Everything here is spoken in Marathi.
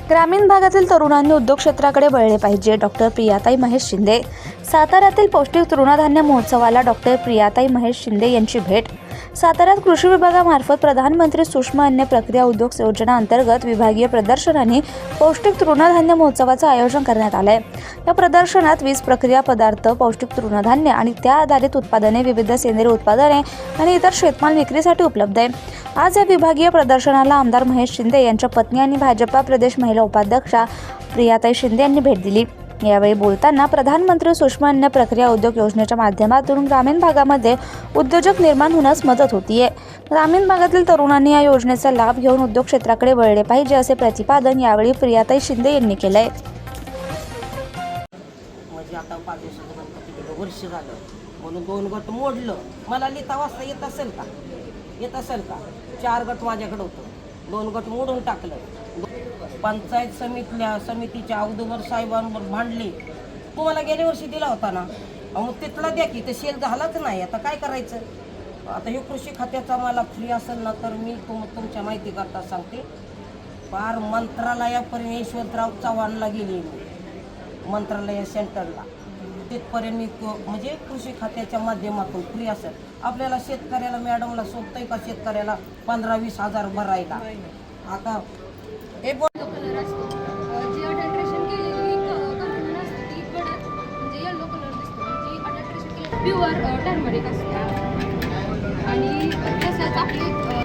ग्रामीण भागातील तरुणांनी उद्योग क्षेत्राकडे वळले पाहिजे. डॉक्टर प्रियाताई महेश शिंदे. साताऱ्यातील पौष्टिक तृणधान्य महोत्सवाला डॉक्टर प्रियाताई महेश शिंदे यांची भेट. साताऱ्यात कृषी विभागामार्फत प्रधानमंत्री सूक्ष्म अन्न प्रक्रिया उद्योग योजना अंतर्गत विभागीय प्रदर्शनाने पौष्टिक तृणधान्य महोत्सवाचं आयोजन करण्यात आलं आहे. या प्रदर्शनात 20 प्रक्रिया पदार्थ, पौष्टिक तृणधान्य आणि त्या आधारित उत्पादने, विविध सेंद्रिय उत्पादने आणि इतर शेतमाल विक्रीसाठी उपलब्ध आहे. आज या विभागीय प्रदर्शनाला आमदार महेश शिंदे यांच्या पत्नी आणि भाजपा प्रदेश महिला उपाध्यक्षा प्रियाताई शिंदे यांनी भेट दिली. यावेळी बोलताना प्रधानमंत्री सूक्ष्म अन्न प्रक्रिया उद्योग योजनेच्या माध्यमातून ग्रामीण भागामध्ये उद्योजक निर्माण होण्यास मदत होतीये. ग्रामीण भागातील तरुणांनी या योजनेचा लाभ घेऊन उद्योग क्षेत्राकडे वळले पाहिजे, असे प्रतिपादन यावेळी प्रियाताई शिंदे यांनी केलंय. म्हणजे आता 5 दिवसाचं गणपती वर्ष झालं म्हणून 2 गट मोडलं. मला लिहिता वाचता येत असेल का? 4 गट माझ्याकडे होतं, 2 गट मोडून टाकलं. पंचायत समितीच्या औदुंबर साहेबांवर भांडली. तुम्हाला गेल्या वर्षी दिला होता ना, मग तिथला द्या की. ते सेल झालाच नाही. आता काय करायचं? आता हे कृषी खात्याचा मला फ्री असेल ना तर मी तुमच्या माहिती करता सांगते. फार मंत्रालयापर्यंत यशवंतराव चव्हाणला गेली मी, मंत्रालय सेंटरला. तिथपर्यंत मी म्हणजे कृषी खात्याच्या माध्यमातून फ्री असेल. आपल्याला शेतकऱ्याला मॅडमला सोपतंय का शेतकऱ्याला 15-20 हजार भरायला? आता हे कलर असतो जी अडल्ट्रेशन केलेली कंपनी असते ती गडद म्हणजे येलो कलर दिसतो. जी अडल्ट्रेशन केलेली प्युअर टर्मरिक असते. आणि तसंच आपली